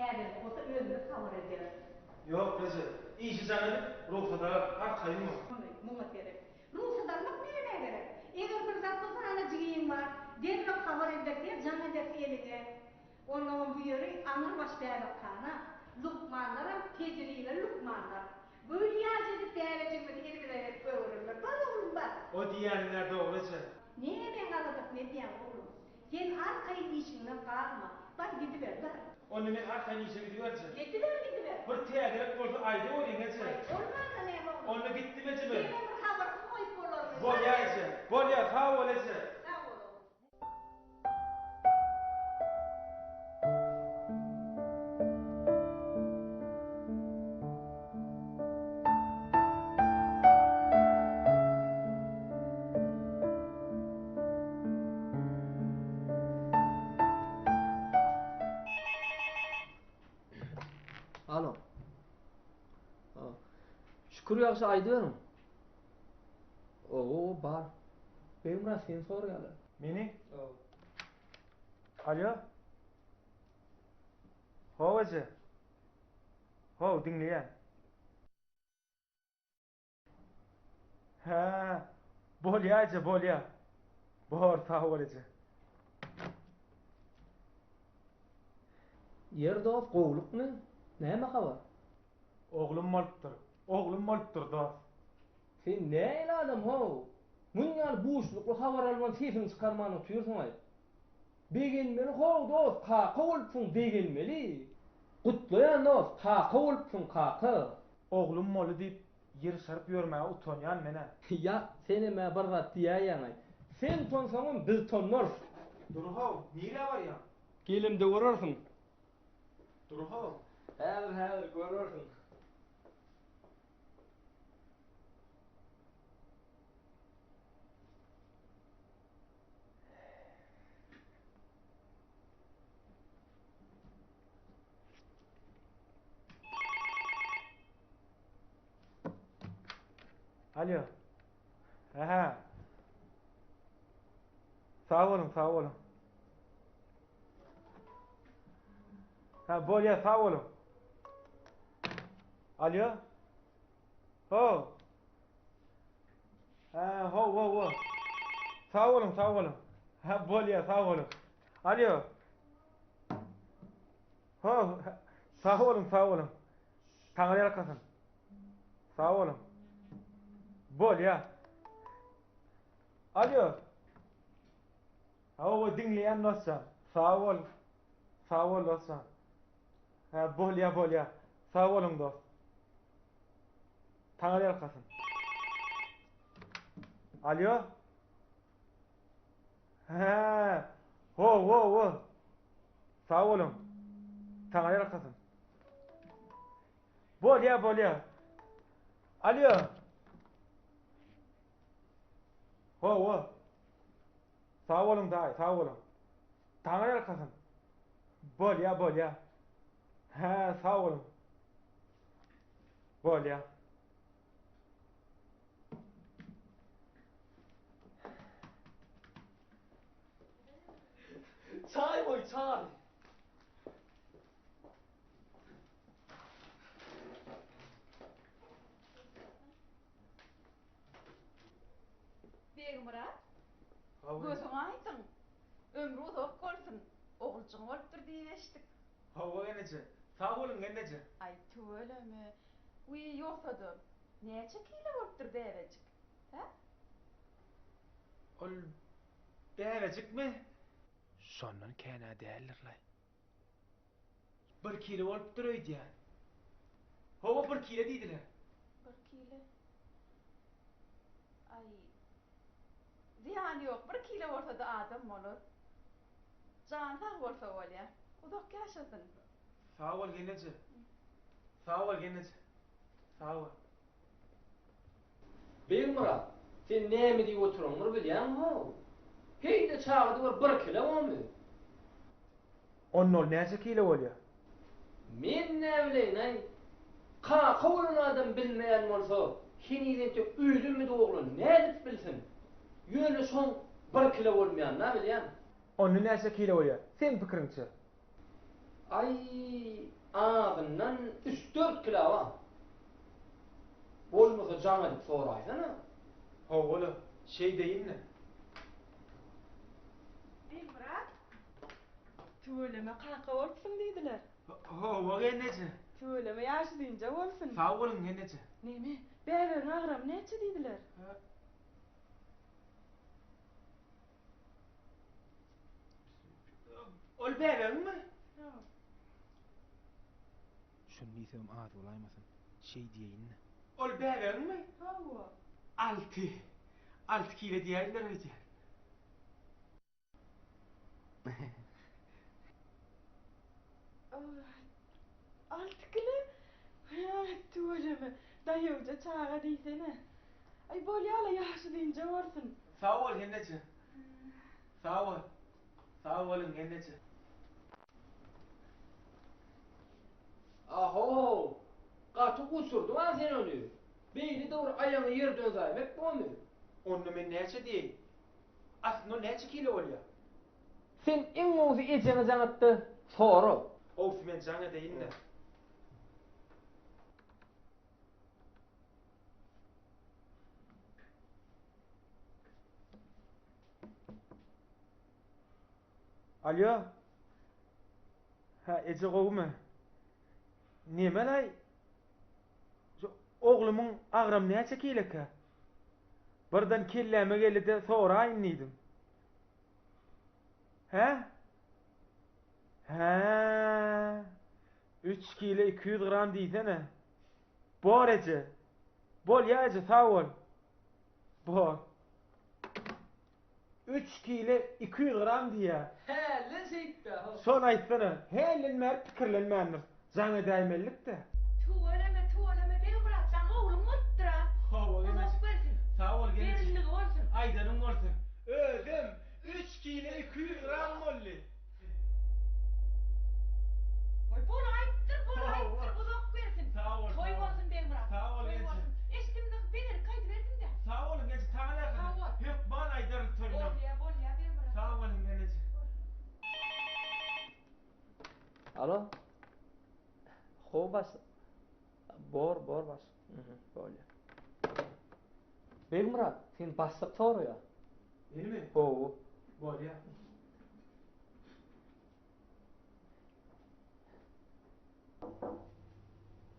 Häzir bolsa özüni habar eder. Yok kızı. İşi zanedip ruhsada arkayım mı? Muňa gerek. Ruhsadarlyk nereye gerek? Eger bir zat bolsa ana jigiň var, derrep habar ederse, jan ederse eline. Onun biri anır baş bärakana. Lukmanlar, tecrübe lukmanlar. Böyle yazıp değerlendirmedi elimine öğrenler. Bana oğlum bak. O diýeni nerede oğlası? Niye ben aladık ne diyen oğlum? Sen arkayın işinden kalma. Bak gidiver bak. Onu men arkayın işe gidiverse. Gidiver gidiver. Bir teýerlik bolsa aýda oýryňaçy. Olmazsa ne oğlum? Onu gittimeci mi? Senin bir haber koyup olur. Bolýaýçy. Bolýa, sağ olasy. Sağ ol. Alo. Şükür ýagşy aýdym. Oo, bar. Beýmra sen sorýaly. Meni? Alo? Howajy? How dinleýän? Ha, bolýaýçy, bolýa. Bor, sağ olasy. Yer dost gowlukmy? Näme habar? Oglum bolupdyr. Oglum bolupdyr dost. Sen näme adam ho? Munyal boşlukly habar alman sesini çykarmany tüýürsiň aý. Begenmeli ho dost, kaka bolupsyň begenmeli. Gutlaýan dost, kaka bolupsyň kaka. Oglum moly diýip yer sarp ýörmäge utanýan mene. Ya seni mä bir zat diýäýäň. Sen tonsaňam biz tonmaz. Durhaw, nire barýan? Gelimde görersiň. Durhaw. Häzir görersiň. Alo. Aha. Sağ olun, sağ olun. Ha, bolýa, sağ olun. Alo. Ho. Ha, ho. Sağ olun, sağ olun. Ha, bolýa, sağ olun. Alo. Ho. Sağ olun, sağ olun. Taňa ýalkasyn. Sağ olun. Bolýa. Alo. O dinleyen dostum. Sağ ol. Sağ ol dostum. Ha, bolýa. Sağ olun dost. Taňa ýalkasyn. Alo. Ha. Ho. Sağ olun. Taňa ýalkasyn. Bolýa. Alo. Ho. Sağ olun daý, sağ olun. Taňa ýalkasyn. Bolýa. Ha, sağ olun. Bolýa. Çay koy, çay. Begmurat, Hawa. gözüňe aýdyň. Ömrü uzak bolsun. Ogulçyň bolupdyr diýip eşitdik. Hawa geneje. Sağ olun geneje. Ay töölemi. Uy ýoksa-da näçe kilo bolupdyr däwejik? Ha? Ol däwejikmi? Şondan käne dälirler. 1 kilo bolupdyr öýdýän. Hawa 1 kilo diýdiler. 1 kilo. Ay. Ziyan ýok, 1 kilo bolsa-da adam bolar. Jan sag bolsa bolýar. Uzak ýaşasyn. Sağ ol geneje. Sağ ol. Beýmra, sen näme diýip oturaňmy bilýän ho? Heýde çağırdy bir kilo bolmy? Onnol näçe kilo bolýar? Men näme bileýin ay? Kaka bolan adam bilmeýän bolsa, hinizente özümi doglan nädip bilsin? Ýöne şoň 1 kilo bolmaýan, näme bilýän? Onu näçe kilo bolýar? Sen pikiriňçe. Ay, ağzından 3-4 kilava. Bolmasa can edip soraysana. Oğlum, şey deyin ne? Murat. Tüöleme kaka olsun dediler. O gennece. Tüöleme yaşı deyince olsun. Sağ olun gennece. Nemi? Bälerin ağram neçe dediler? Ol bären mi? Yok. Şunu diýsem az bolaýmasyn. Şey diýeýin. Ol bären mi? Hawa. 6 kilo diýerler öýde. Altı kilo? Ya tüöleme. Dayıwca çağa diýsene. Ay bolýala yaşı deyince olsun. Sağ ol gennece. Sağ ol. Sağ olun gennece. Aho! Gaty usurdu ha sen onu. Beyni doğru ayağı yerden zaymek bu mu? Onu men näçe diýin? Aslında näçe kilo bolýar? Sen en oğuzu ecene janatdy. Soru. Owsy men jaňa deýin ne? Alo. Ha, ece gowmy? Nemelay? Oğlumun agram näçe kileka? Birden kelleme geldi soraýyn diýdim. He? He. 3 kilo 200 gram diýsene. Bor ece. Bol ýaje sağ ol. Bor. 3 kilo 200 gram diýär. He, lan seyitdi. Son aýtsana. Helenmer pikirlenmändir. Jaňa däýmellik de. Tüöleme beň Murat sen oğlum muttra. Hawa Allah versin. Sağ ol gene. Beriligi olsun. Aýdanın bolsun. Özüm 3 kilo 200 gram bolly. Oy bunu aýtdyr, uzak versin. Sağ ol. Toy bolsun beň Murat. Sağ ol, Toy Ece. bolsun. Eşdimde bener kaýdy verdim de. Sağ olun gece taňa Sağ ol. ýakyn. Hep bana aýdar toýnam. Bolýa beň Murat. Sağ olun gene. Alo? Ho bas. Bor bas. Bolýa. Bey Murat, sen bassyp soruýa. Elmi? Ho. Bolýa.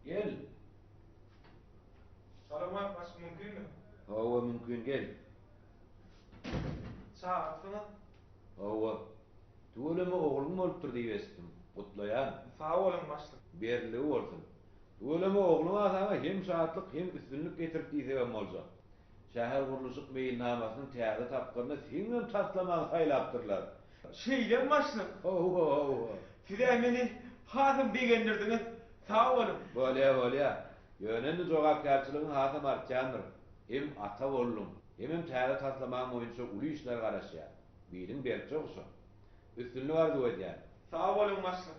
Gel. Salamat baş mümkünmü? Hava mümkün gel. Çağırsana. Hava. Tuğulama oğlum olup diýesdim. Kutlayan. Sağ olun başlyk. Berli bolsun. Tuğulama oğlum adama hem saatlyk hem üstünlük getirip diýsem boljak. Şäher guruluşyk beýnamasyny täze tapgyny seňem taslamaň saýlapdyrlar. Şeyden başlyk. Hova. Size meni hazım degenlerdiňiz. Sağ olun. Bolýa. Ýönendi jogapkärçiligiň hasam artjandyr. Hem ata bollum. Hem täze taslamaň boýunça uly işler garaşýar. Birin berçe okşa. Üstünlük arzu edýär. Sağ olun başlyk.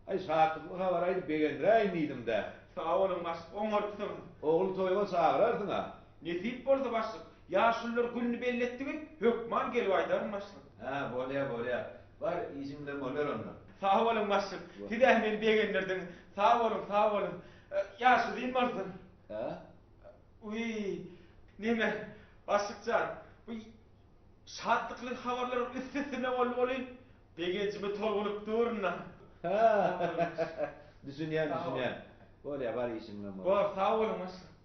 Ay saatlyk habar aýdyp begendiräýin diýdim de. Sağ olun başlyk. Oňarpsyň. Oğul toýuma çağırarsın ha. Nesip bolsa başlyk. Ýaşullar günni belletdigin hökman gelip aýdaryn başlyk. Ha, bolýa. Var işimden bolar onlar. Sağ olun başlyk. Size meni begenlerdiň. Sağ olun. Ýaşy diýmezsin. Ha? Uy, neme? Başlıkcan, bu şadlıklı haberler üstesine bolýan. Begencimi tolgunup durna. Ha. Düşünýän. Bolýa, var işimden bolar. Bor, sağ olun başlyk.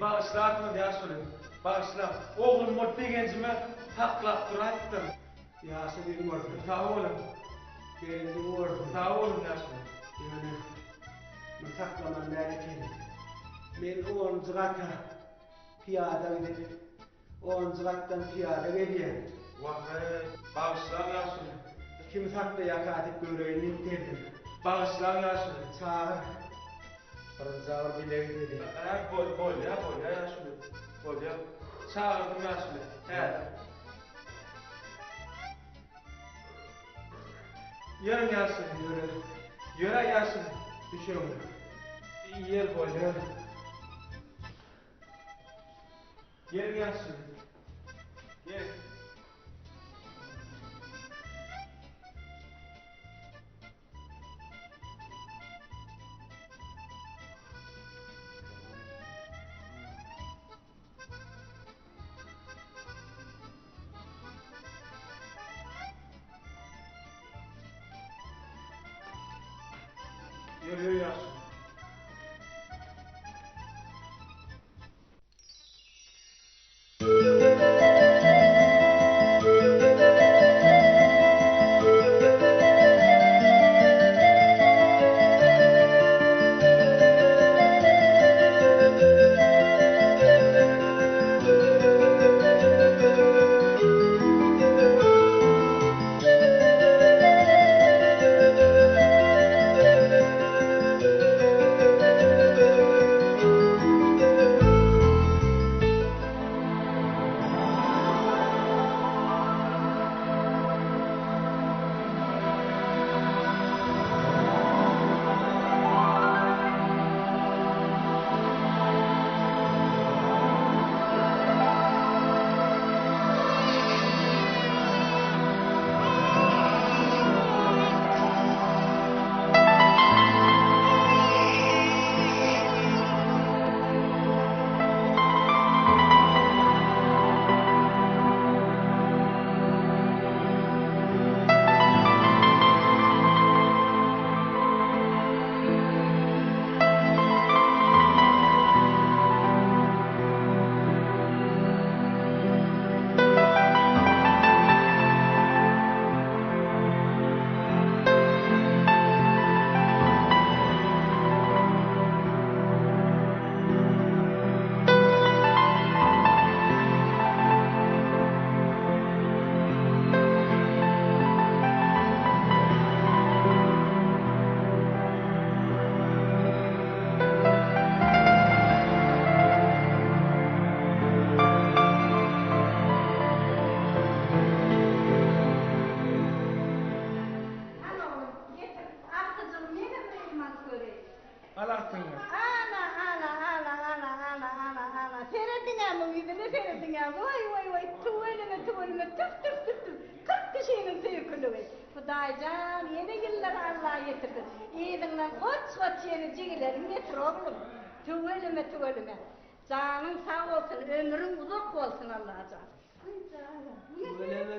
bağışla atma Yaşul'u. Bağışla. Oğlum mol degencime taklap durayttım. Yaşul'un vardı. Sağ olun. Gelin vardı. Sağ olun Yaşul. Yani saklaman gerekir. Men 10 zıraka piyada gidip 10 zıraktan piyada geliyorum. Vay, bağışla Yaşul. Kim sakla yakatip göreyim derdim. Bağışla Yaşul. Çağır. Rızavar bile dedi. Bol ya Yaşul. Bol ya. Çağırdım Yaşul. He. Yürü Yaşul. Yürü Yaşul. Düşüyorum. Yer bol ya. Yer Yaşul. Yer. Yürü Yaşul. Hudaycan yeni yıllar Allah getirdi. İyidinden koç yeni cigilerim getir oğlum. Tüvelime. Canın sağ olsun, ömrün uzak olsun Allah'a can.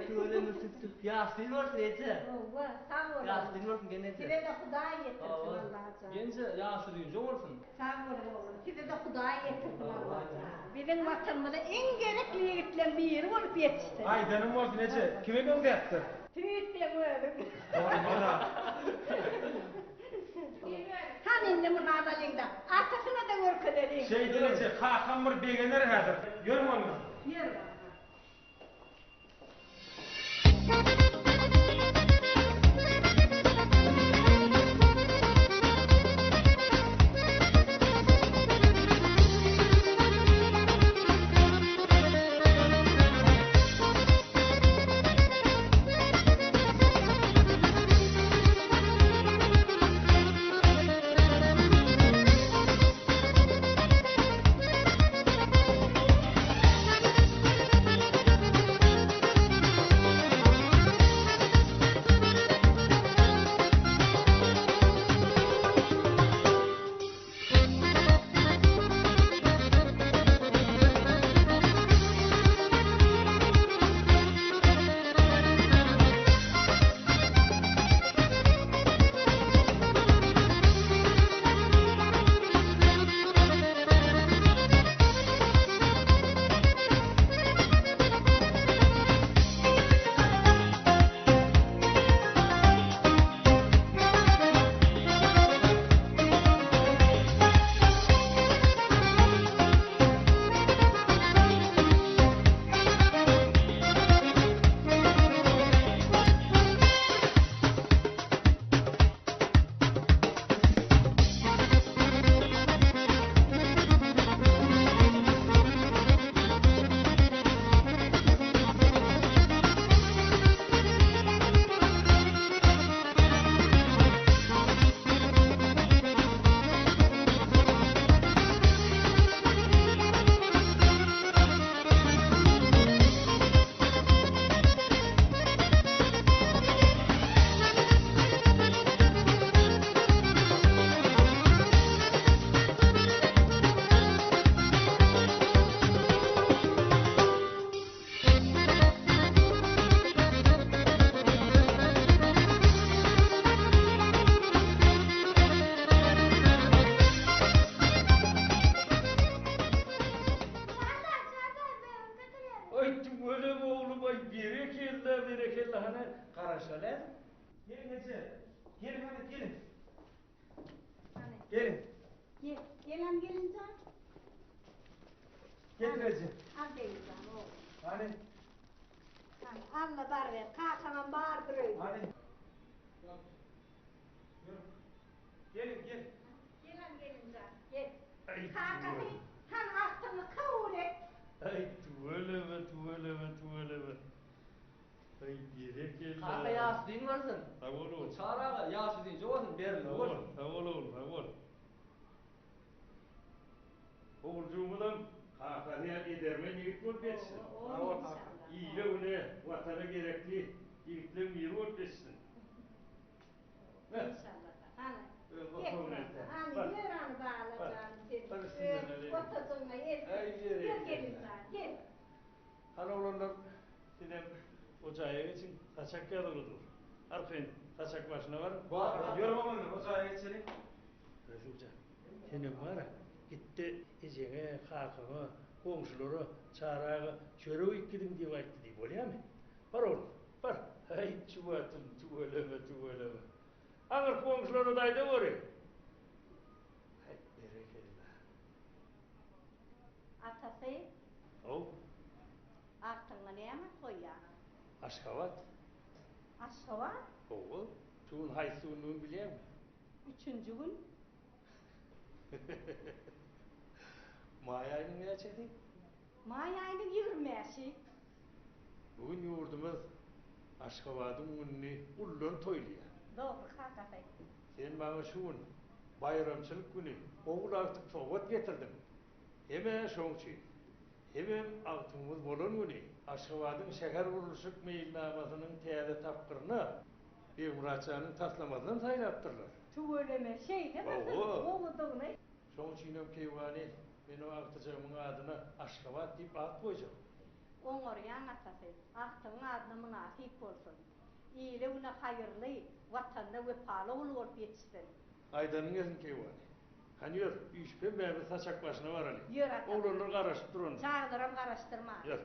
Tüveleme tüp. Yaşlıyın olsun Ece. Sağ olun. Yaşlıyın olsun gene Ece. Size de Huday getirsin Allah'a can. Gence yaşlıyın çok olsun. Sağ olun oğlum. Size de Huday getirsin Allah'a can. Bizim vatanımızda en gerekli yigitlerin bir yeri olup yetişti. Ay canım olsun Ece. Kime gönderdi? Tweet'te böyle. Bana. Tam indi münazalında. Arkasına da vurkadeli. Şey diyece, Hakan bir begener hadır. Görüm onu. Yürü. Hany garaşa lazım. Gelin Ece. Gelin hadi gelin. Hani, Gelin. Gelen gelin can. Getir Ece. Al gelin can oğlum. Hani. Hani, Allah bar ver. Kalkanan bağırdır öyle. Hani. Yürü. Gelin gel. Gelen gelin can. Gel. Ay, Kalkatı. Han aklını kavur et. Ay tuvaleme. Ay gerek geldi. Kaka yağsı deyin varsın. Oğlum. Çarağa yağsı deyin çoğasın berin oğlum. Oğulcuğumdan Hakan'a edermen yiğit ol betsin. Oo, inşallah. İyiyle öyle vatana gerekli yiğitlerin yeri ol betsin. İnşallah. Hani. Öyle Gel bakalım burası. işte. Hani Bak. bir anı bağlayacağım seni. Karısından öyle. Otacığına yer. Ay, yere Gel gel. gelin can. Gel. Hani oğlanlar sinem ocağa için taçak yarılıdır. Arpayın taçak başına var. Yürü bakalım. Ocağa geçelim. Resulcan, senin var ya, gitti ecene, kakana, komşuları, çarağı, çöre gidin diye vakti deyip oluyor mu? Var oğlum, var. Ay çuvatım, çuvaleme. Ağır komşuları daydı var ya. Hay bereketli. Atası O, aklına ne mi koyuyor? Aşkavat. Aşkava. O, çoğun haysunluğunu biliyor musun? 3. gün. Mayayını ne açadın? Mayayını yürümesi. Bugün yurdumuz Aşkavat'ın ünlü ullun toyluyor. Doğru kakatay. Sen bana şuun bayramçılık günü oğul artık soğuk getirdim. Hemen şoğçu. Hemen altımız bolon günü Aşkavat'ın şeker vuruşuk meyilnamasının teyade tapkırını bir Muratçanın taslamasından saylattırlar. Tüveleme şey değil mi? Oo. Oğluduğunu. Şoğçuyla keyvani benim artıcağımın adına Aşkavat deyip ad koyacağım. Oğuryan atası. Ahtın adına münasip olsun. İyile una hayırlı, vatanda vefalı olur yetişsin. Aydanın yazın keyvani. Hani yor, üç ben saçak başına var ali. Yör atam. Oğlanlar karışıp durun. Çağırırım karıştırma. Yor.